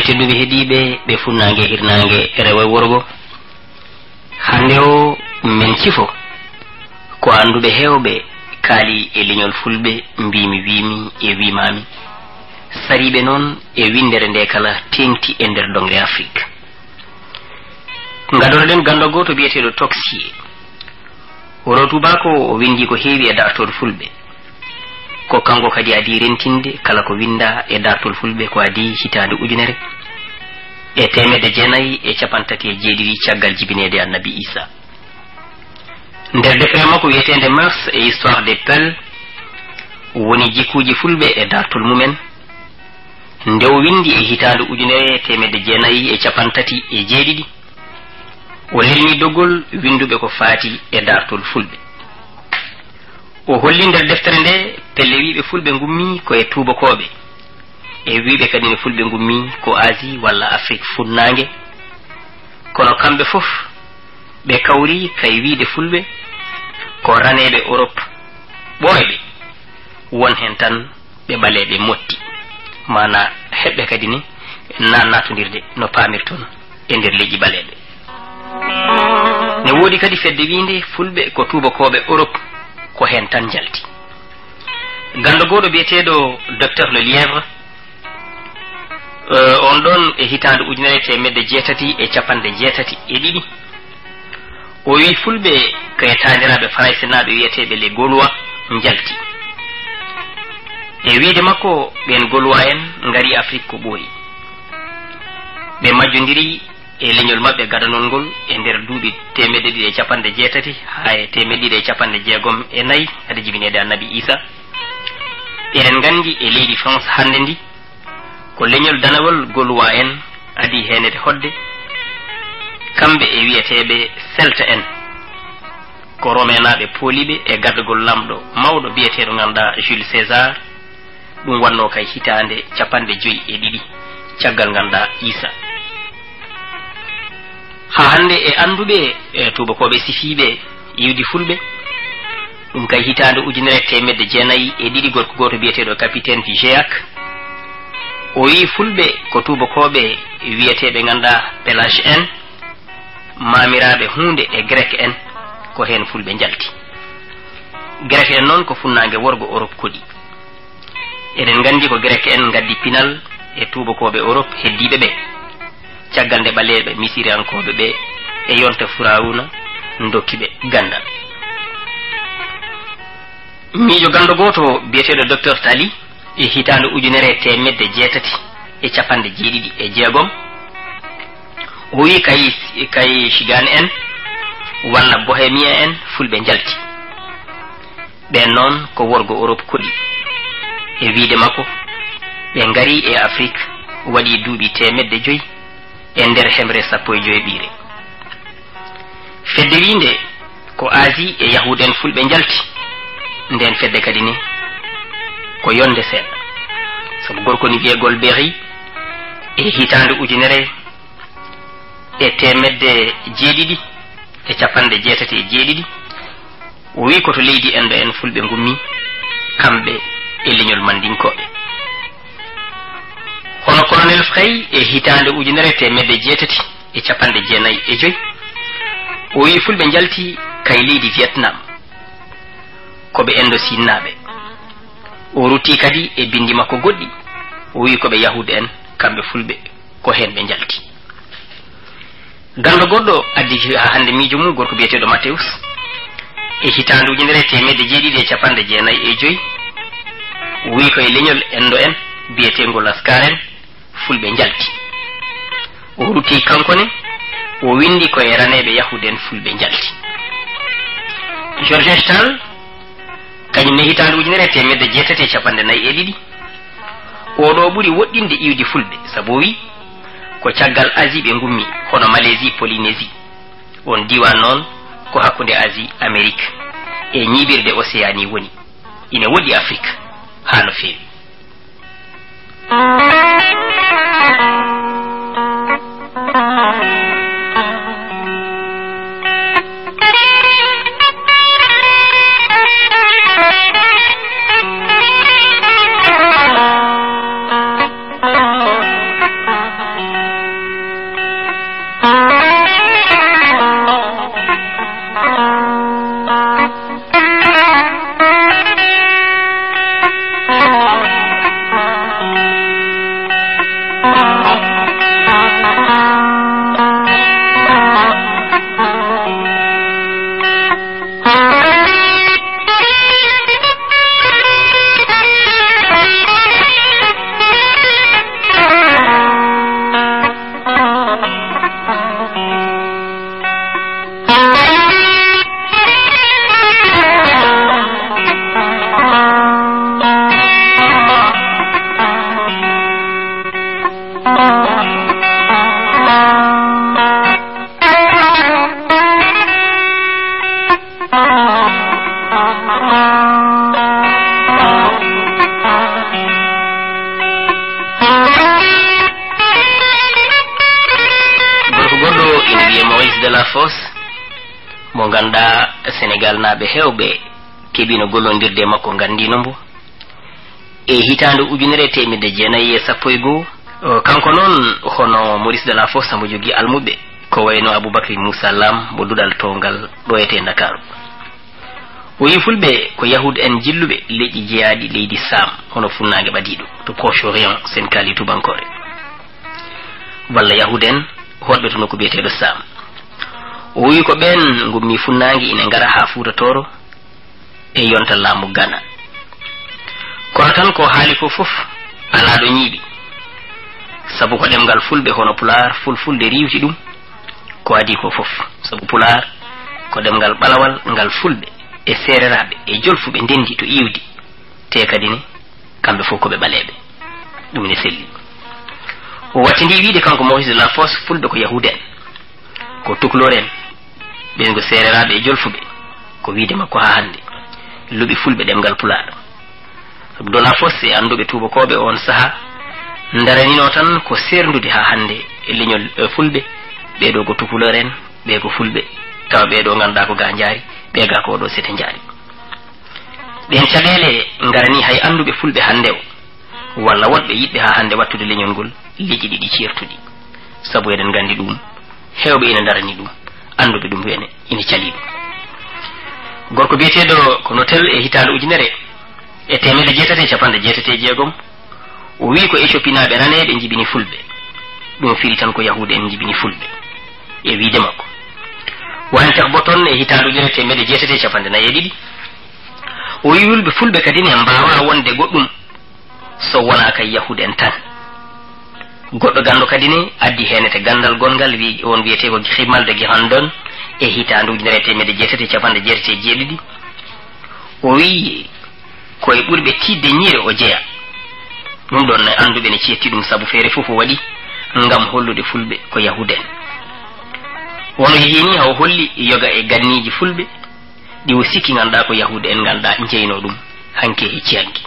tedduɓe heeɗiɓe ɓe funnangue hirnangue rewo worgo hande o min cifo ko anduɓe hewɓe kaali e leñol fulɓe mbimi wimi e wimami sariɓe noon e windere nde kala tengti e nder dongre Afrique. Gadonoɗen gando goto biyeteɗo Toxier woro tubako o windi ko heewi e dartol fulɓe ko kanko kadi adi rentinde kala ko winda e dartol fulɓe ko adi hitande ujunere e 1937 caggal jibinede annabi Isa. Nder defre makko wiyetende Mœurs et histoire des Peuls woni jikkuji fulɓe e dartol mumen nde o windi e hitande ujunere 1937 o lelni dogol winduɓe ko faati e dartol fulɓe. O holli nder deftere nde pelle wiɓe fulɓe gummi ko e tubakoɓe e wiɓe kadi ne fulɓe gummi ko Asie walla Afrique funnangue kono kamɓe fof ɓe kawri kay wiide fulɓe ko raneɓe Europe ɓoyɓe won hen tan ɓe ɓaleɓe motti mana heɓɓe kadi ni natodirde no pamirton e nder leydi ɓaleɓe. Ne woodi kadi fedde winde fulɓe ko tubakoɓe Europe ko hen tan jalti. Gando goɗo biyeteɗo docteur Le Lièvre on ɗon e hitande ujunere 1982 o wi fulɓe koye tandiraɓe Français naɓe wiyeteɓe les Gaulois jalti e wiide makko ɓen Gaulois en ngari Afrique ko ɓooyi ɓe majjodiri e leñol mabɓe gadanol ngol e nder duuɓi 280 ha e 264 hade jibinede annabi Isa. Eɗen gandi e leydi France hande ndi ko leñol danawol Gaulois en adi henede hodde kamɓe e wiyeteɓe Celta en ko romenaɓe pooliɓe e gardugol lamɗo mawɗo biyeteɗo ganduɗa Jules César ɗum wanno kay hitande 52 caggal ganduɗa Isa. Ha hande e anduɓe e tubakoɓe sifiɓe yiwdi fulɓe ɗum kay hitande ujunere 1902 gorko goto biyeteɗo capitaine Figeac o wi fulɓe ko tubakoɓe wiyeteɓe ganduɗa Pelage en mamiraɓe hunde e grec en ko hen fulɓe jalti. Grec en noon ko funnangue worgo Europe koɗi eɗen gandi ko grec en gaddi pinal e tubakoɓe Europe heddiɓe ɓe caggal nde ɓaleɓe misiriyankoɓe ɓe e yonta Firawuna dokkiɓe gandal. Miijo gando goto biyeteɗo docteur Tali e hitande ujunere 1976 o wi kay Chigane en walla Bohémien en fulɓe jalti ɓen noon ko worgo Europe koɗi e wiide makko ɓe ngari e Afrique waɗi duuɓi 500 e nder hemre 15 fedde winde ko Asie e Yahuden fulɓe jalti nden fedde kadi ni ko yonde seeɗa sabu gorko ni wiyegol Berry e hitande ujunere e 1987 o wi koto leydi endo en fulɓe gummi kamɓe e leñol mandinkoɓe. Hono colonel Frey e hitande ujunere 1995 o wi fulɓe jalti kay leydi Vietnam koɓe endo sinnaɓe. O rutti kadi e bindi makko goɗɗi o wi koɓe Yahude en kamɓe fulɓe ko hen ɓe jalti. Gando goɗɗo addi ha hande miijo mum gorko biyeteɗo Mathéus e hitande ujunere 1995 o wi koye leñol endo en biyetengol Lascaren fulɓe jalti. O rutti kankone o windi koye raneɓe Yahude en fulɓe jalti. Georges Stahl kañum ne hitande ujunere 1942 oɗo ɓuuri woɗɗinde iwdi fulɓe sabu wi ko caggal Asie ɓe gummi hono Malaisie Polynésie on diwan noon ko hakkude Asie Amérique e ñiɓirde Océanie woni ina woɗɗi Afrique ha no feewi. ina wiye Maurice Delafosse mo ganda Sénégal naaɓe hewɓe keɓino gollondirde makko gandino mbo e hitande ujunere temedde jeenayyi e sappo e goho kanko noon hono Maurice Delafosse mo jogui almuɓe ko wayno Aboubacry Moussa Lam mo duɗal tongal ɗo ete Dakaru o wi fulɓe ko yahude en jilluɓe leƴƴi jeyaɗi leydi Sam hono funnague ɓadiɗo to Proche-Orient sen kaali tubankore walla yahude en hoɗɓe to nokku biyeteɗo Sam o wi ko ɓen gummi funnague ina ngara ha Fuuta Tooro e yonta laamu Gana kono tan ko haali ko fof ala ɗo ñiiɓi sabu ko ɗemgal fulɓe hono Pular fulfulde riwti ɗum ko adi ko fof sabu Pular ko ɗemgal ɓalawal ngal fulɓe e sereraɓe e jolfuɓe ndendi to iwdi te kadi ne kamɓe fof koɓe ɓaleɓe ɗum ne selli o wattindi wiide kanko Maurice Delafosse fulɓe ko yahude en ko tukulore en ɓen ko sereraɓe e jolfuɓe ko wiide makko ha hande luɓi fulɓe ɗemgal Pular sabu Delafosse e anduɓe tubakoɓe on saaha daranino tan ko serdude ha hande e leñol fulɓe ɓeɗo ko tukulore en ɓe ko fulɓe tawa ɓeɗo ganduɗa ko ga jaari ɓe ga ko ɗo sete jaari ɗen caɗele garani hay anduɓe fulɓe hande o walla woɗɓe yiɗɓe ha hande wattude leñol ngol liƴƴi ɗiɗi certuɗi sabu eɗen gandi ɗum hewɓe ina darani ɗum anduɓe ɗum wene ina cali ɗum gorko biyeteɗo ko Notel e hitande ujunere e temedde jeetate capanɗe jeetate jeegom o wi ko Éthiopie naɓe raneɓe jibini fulɓe ɗum firi tan ko yahude en jibini fulɓe e wiide makko wani bo toon e hitande ujunere temedde jeetate capanɗe nayi e ɗiɗi o wi wulɓe fulɓe kadi ne mbawa wonde goɗɗum so wona kay yahude en tan goɗɗo gando kadi ne addi henete gandal gongal wi on wiyete ko Grimalde Girandon e hitande ujunere temedde jeetate capanɗe jeetate jeeɗiɗi o wi koye ɓurɓe tidde ñiire o jeeya ɗum ɗon anduɓe ne cetti ɗum sabu feere fof o waɗi ngam hollude fulɓe ko yahude en wono yehini haw holli yoga e ganniji fulɓe ɗi o sikki ganduɗa ko yahude en ganduɗa jeyno ɗum hanke e ciyanki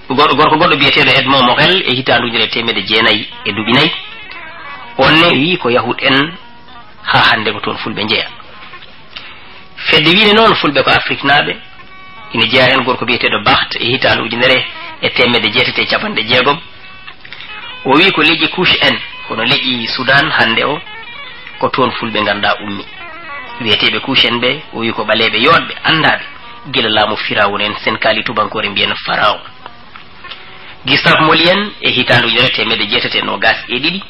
gorko goɗɗo biyeteɗo Edmond Morel e hitande ujunere temedde jeenayyi e duuɓi nayyi onne wi ko yahude en ha hande ko toon fulɓe jeeya fedde wiide noon fulɓe ko Afrique naaɓe ina jeeya hen gorko biyeteɗo Barth e hitande ujunere e temedde jeetate capanɗe jeegom o wi ko leƴƴi couche en kono leƴƴi Soudan hande o ko toon fulɓe ganduɗa ummi wiyeteɓe couche en ɓe o wi ko ɓaleɓe yodɓe andaɓe guila laamu Firawun en sen kaali tubankore mbiyen Pharaon Gustave Moli en e hitande ujunere temedde jeetate nogas e ɗiɗi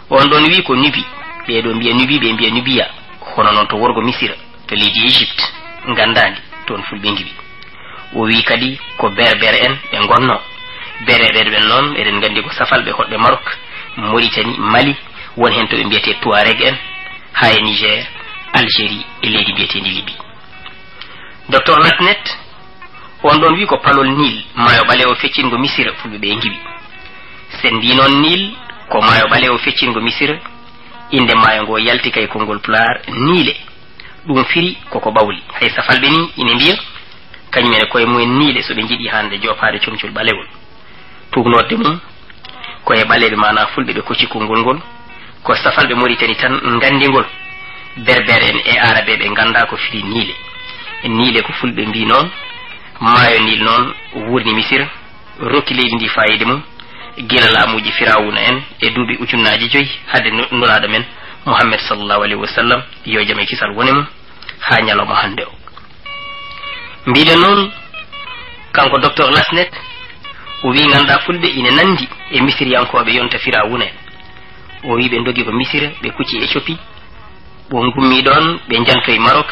on ɗon wi ko Nubi ɓeɗo mbiya Nubi ɓe mbiya Nubia hono noon to worgo Misira to leydi Égypte gandadi toon fulɓe gibi o wi kadi ko berbere en ɓe gonno bereɓeɗe ɓen noon eɗen gandi ko safalɓe hoɗɓe Maroc Mauritanie Mali won hen to ɓe mbiyete Touareg en ha e Niger Algérie e leydi mbiyetendi Libye docteur Latnet on ɗon wi ko palol Nil maayo ɓalewo feccingo Misira fulɓe ɓe gibi sen mbi noon Nil ko maayo ɓalewo feccingo Misira inde maayo ngo yalti kay konngol Pular Niile ɗum firi koko ɓawli hay safalɓe ni ine mbiya kañumene koye mumen Niile so ɓe jiiɗi hande jofade comcol ɓalewol tugnorde mum koye ɓaleɓe mana fulɓe ɓe kocci konngol ngol ko safalɓe Mauritanie tan gandigol berbere en e arabe ɓe ganda ko firi Niile Niile ko fulɓe mbi noon maayo Nil noon wurni Misira rokki leydi ndi fayide mum gila laamuji Firawuna en e duuɓi ujunnaji 5 hadde nulaɗo men Muhammad sallallahu alaihi wasallam yo jam e kisal woni mum ha ñalawma hande o mbiɗen noon kanko docteur Lasnet o wi ganda fulɓe ina nandi e misiriyankoɓe yonta Firawuna en o wi ɓe dogi ko Misira ɓe kucci Éthiopie ɓe gummi ɗon ɓe jantoye Maroc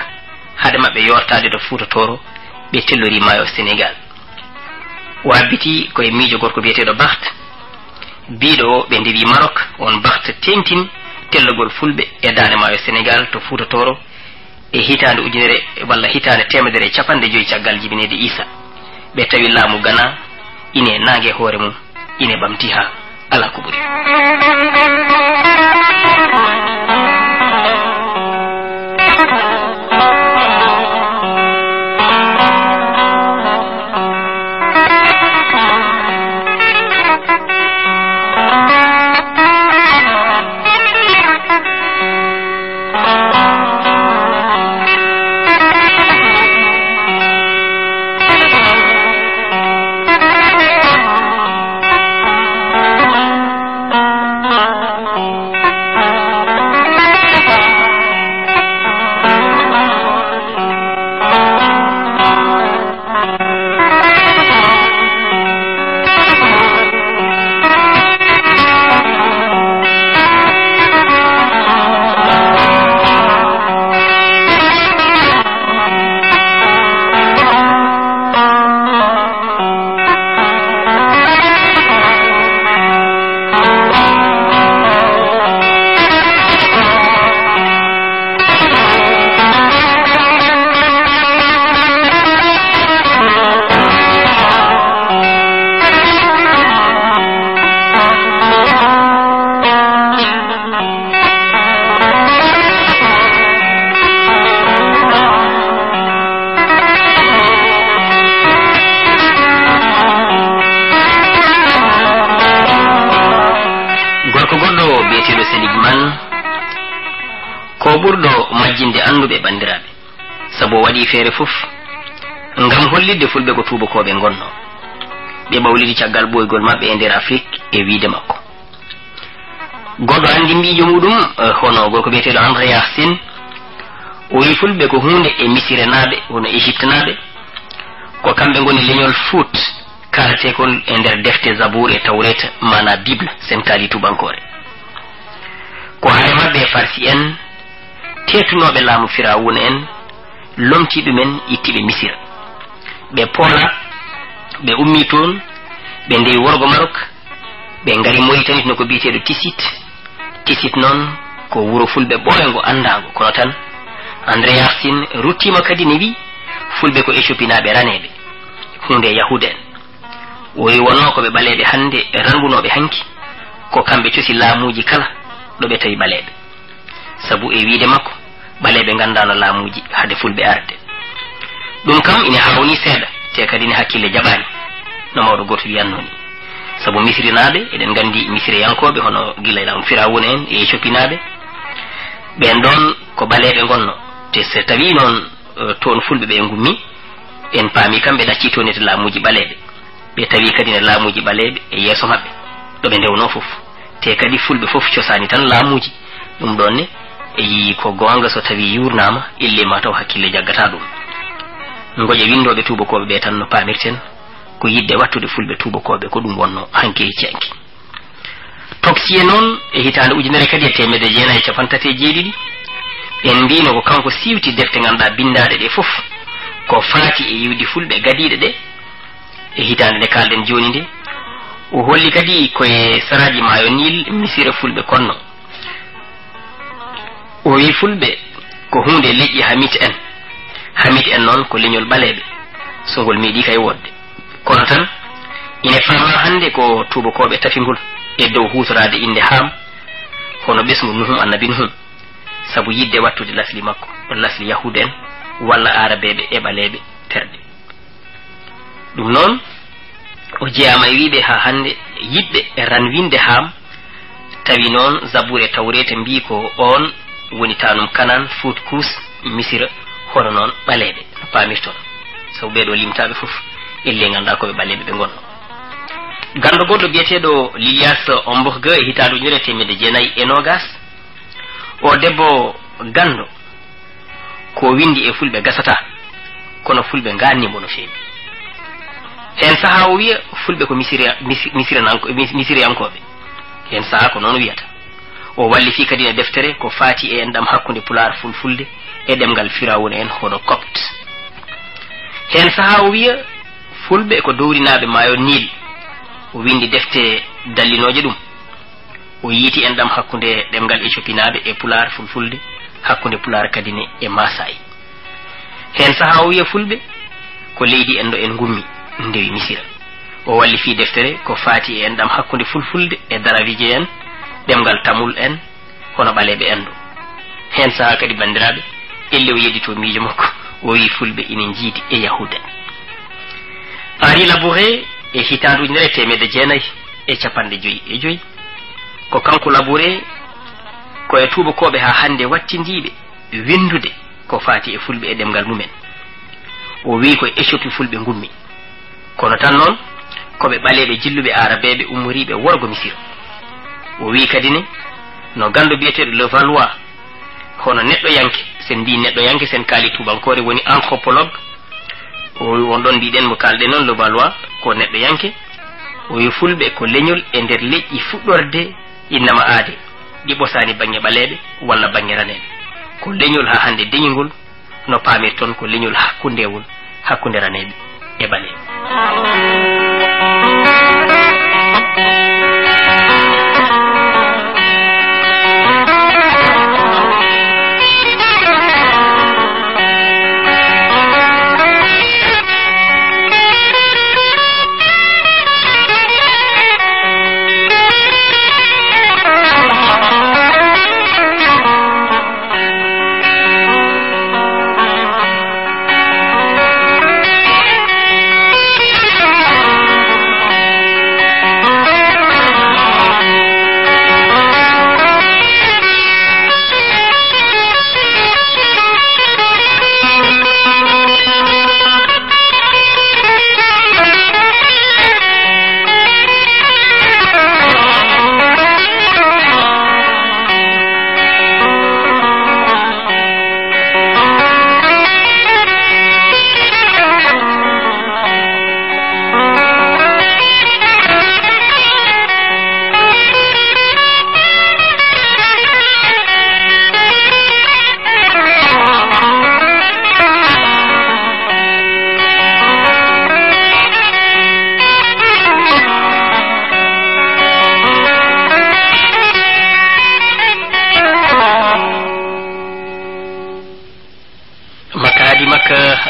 haade mabɓe yortade to Fuuta Tooro ɓe tellori maayo Sénégal o abbiti koye miijo gorko biyeteɗo Barth biɗo ɓe ndewi Maroc on Barth tengtini tellugol fulɓe e dande maayo Sénégal to Fuuta Tooro e hitande ujunere walla hitande temedere capanɗe 5 caggal jibinede Issa ɓe tawi laamu Gana ine nangue hoore mum ine ɓamti ha ala ko ɓuri selig man ko burdo majjinde andube bandirabe sabo wadi fere fuf ngam hollide fulbe ko tuba ko be gonno be bawlidi ciagal boygol mabbe e der Afrique e wiide makko godo andi mbijo mudum hono gorko biyetedo André Yassine o wi fulbe ko hunde e misire nabe wono Egypte nabe ko kambe ngoni leñol foot karate kon e der defte Zabour e Tawret mana Bible sen kali tubankore ko hay mabbe farsi en tetunobe laamu Firawuna en lomti dumen ittibe misira be pola be ummi ton be ndey worgo Marok be ngari Mauritanie no ko biyetedo Tisit non ko wuro fulbe boyengo andago kono tan André Yassine rutima kadi ne wi fulbe ko Éthiopie nabe ranebe hunde yahuden woyi wonno ko be balebe hande ranbunobe hanki ko kambe ciosi laamuji kala do be tawi balebe sabu e wiide makko balebe gandano laamuji hade fulbe arde dum kam ina hawni seeda te kadi ne hakkille jabani no mawdo goto yannoni sabu misri nabe eden gandi misri yankobe hono gila laamu Firawuna en e Éthiopie nabe ben don ko balebe gonno te se tawi non ton fulbe be ngummi en paami kambe dacci tonete laamuji balebe be tawi kadi ne laamuji balebe e yeso mabbe do be ndewno fof te kadi fulbe fof ciosani tan laamuji dum donne e yi ko gonga so tawi yurnama ille ma taw hakkille jaggata dum ngoje windobe tuba ko be tan no paamirten ko yidde wattude fulbe tuba ko be ko dum wonno hanke cianki toksiye non e hitande ujunere kadi e temede jeenayi capantate jeedidi en mbino ko kanko siwti defte ganda bindade de fof ko faati e yiwdi fulbe gadiide de e hitande ne kalden joni de o holli kadi koye saraji mayo Nil misira fulbe konno o wi fulbe ko hunde leƴƴi hamit en non ko leñol balebe songol meedi kay wodde kono tan ine fama hande ko tubakoɓe tafingol e dow hutorade inde Ham hono ɓesgu Nuhum annabi Nuhum sabu yidde wattude lasli makko on lasli yahude en walla arabeɓe e ɓaleɓe terɗe ɗum noon o jeyama e wiɓe ha hande yidɓe e ranwinde Ham tawi noon Zabour e Tawret mbi ko on woni tanum Kanan Fout Kous Misira hono noon ɓaleɓe no pamirton sabu ɓeɗo limtaɓe foof elle ganda koɓe ɓaleɓe ɓe gonno gando goɗɗo biyeteɗo Lilias Ombourgue e hitande ujunere temedde jeenayyi e nogas o debbo gando ko windi e fulɓe gasata kono fulɓe gannimo no feewi hen saaha o wiya fulɓe ko misiriyankoɓe hen saaha ko noon wiyata o wallifi kadi ne deftere ko faati e endam hakkude Pular fulfulde e ɗemgal Firawuna en hono Copte hen saaha o wiya fulɓe ko dowrinaɓe maayo Nil o windi defte dallinoje ɗum o yiiti endam hakkude ɗemgal Éthiopie naɓe e Pular fulfulde hakkude Pular kadine e Masai hen saaha o wiya fulɓe ko leydi endo en gummi ndewi Misira o wallifi deftere ko faati e endam hakkude fulfulde e Daravije en ɗemgal Tamul en hono ɓaleɓe endo hen saaha kadi bandiraɓe elle o yeddito miijo makko o wi fulɓe ina jiidi e yahuda Henri Labouré e hitande ujunere temedde jeenayyi e capanɗe joyyi e joyyi ko kanko Labouré koye tubakoɓe ha hande wattindiɓe windude ko faati e fulɓe e ɗemgal mumen o wi koye Éthiopie fulɓe gummi kono tan noon koɓe ɓaleɓe jilluɓe arabeɓe ummoriɓe worgo Misira o wi kadi ne no gando biyeteɗo Le Valois hono neɗɗo yanke sen mbi neɗɗo yanke sen kaali tubankore woni anthropologue o wi on ɗon mbiɗen mo kalɗe noon Le Valois ko neɗɗo yanke o wi fulɓe ko leñol e nder leƴƴi fuɗɗorde innama aade ɗi ɓosani banggue ɓaleɓe walla banggue raneɓe ko leñol ha hande deñigol no pamirton ko leñol hakkundewol hakkude raneɓe e ɓaleɓe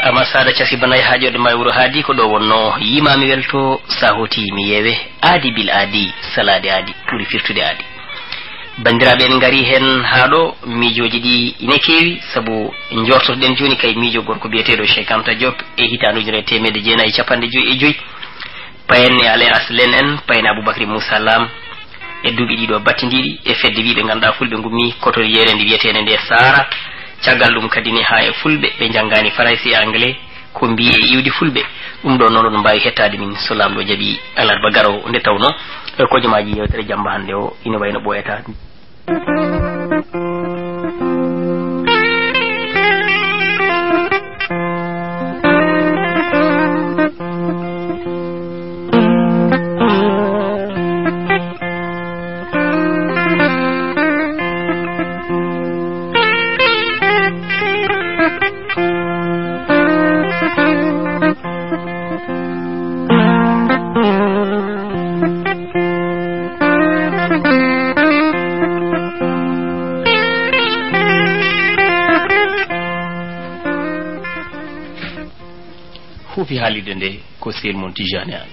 ama sada ciasi banay haajode may wuro haadi ko do wonno yimami welto sahoti mi yewe aadi bil aadi salade aadi puri firtude aadi bandiraɓe en ngari hen haɗo miijoji ɗi ine kewi saabu jortotoɗen joni kay miijo gorko biyeteɗo Cheikh Anta Diop e hitanujure 1950 payen e Alain Aslen en payen Aboubacry Moussa Lam e duuɓi ɗiɗo battidiɗi e fedde wiɓe ganduɗa fulɓe gummi kotori yerende wiyetede nde Sahara caggal ɗum kadi ni ha e fulɓe ɓe janggani français e anglais ko mbi e iwdi fulɓe ɗum ɗo noon ɗum mbawi hettade min so lamɗo jaaɓi alarba garo nde tawno kojomaji yewtere jamba hande o ina wayno ɓoyata fi haalide nde ko sermon tijani an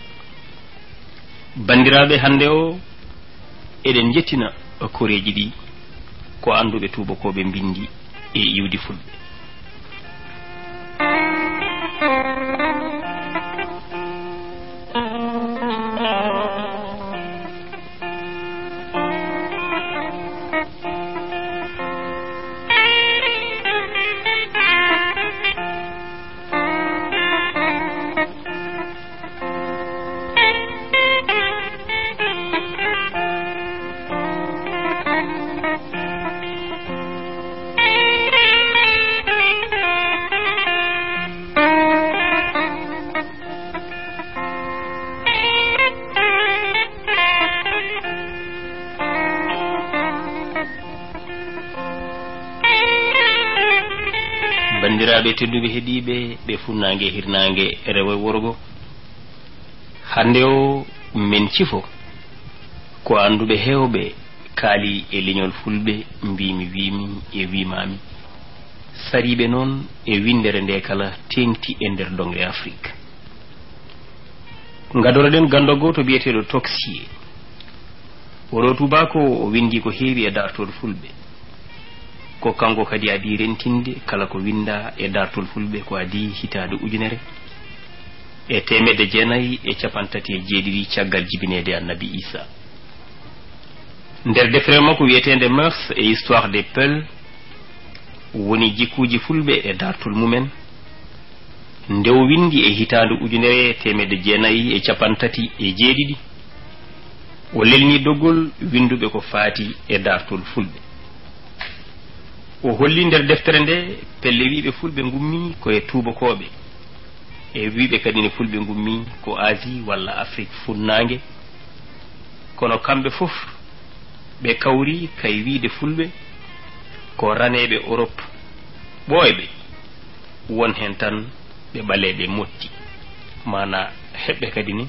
bandiraɓe hande o eɗen jettina koreji ɗi ko anduɓe tubakoɓe bindi e iwdi fulɓe bandiraɓe tedduɓe heeɗiɓe ɓe funnangue hirnangue rewo worgo hande o min cifo ko anduɓe hewɓe kaali e leñol fulɓe mbimi wimi e wimami sariɓe noon e windere nde kala tengti e nder dongre Afrique gadoroɗen gando goto biyeteɗo Toxier oɗo tubako o windi ko heewi e dartol fulɓe ko kanko kadi adi rentinde kala ko winda e dartol fulɓe ko adi hitade ujunere e 1937 caggal jibinede annabi Isa nder defre makko wiyetende Mœurs et histoire des Peuls woni jikkuji fulɓe e dartol mumen nde o windi e hitande ujunere 1937 o lelni doggol winduɓe ko faati e dartol fulɓe o holli nder deftere nde pelle wiɓe fulɓe gummi koye tubakoɓe e wiɓe kadi ne fulɓe gummi ko Asie walla Afrique funnangue kono kamɓe fof ɓe kawri kay wiide fulɓe ko raneɓe Europe ɓooyɓe won hen tan ɓe ɓaleɓe motti mana heɓɓe kadi ni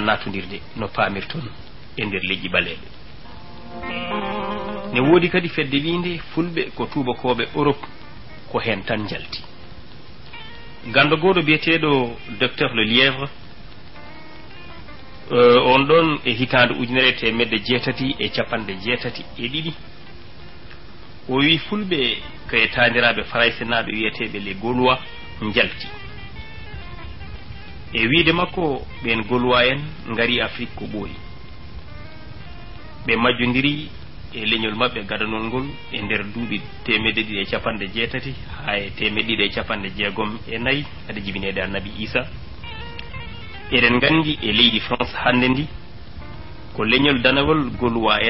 natodirde no pamirton e nder leydi ɓaleɓe ne woodi kadi fedde winde fulɓe ko tubakoɓe Europe ko hen tan jalti gando goɗo biyeteɗo docteur Le Lièvre on ɗon e hitande ujunere 1982 o wi fulɓe kaye tandiraɓe français naɓe wiyeteɓe les Gaulois jalti e wiide makko ɓen Gaulois en ngari Afrique ko ɓooyi ɓe majjodiri e leñol mabɓe gadanol ngol e nder duuɓi 280 ha e 264 hade jibinede annabi Isa eɗen gandi e leydi France hande ndi ko leñol danawol Gaulois en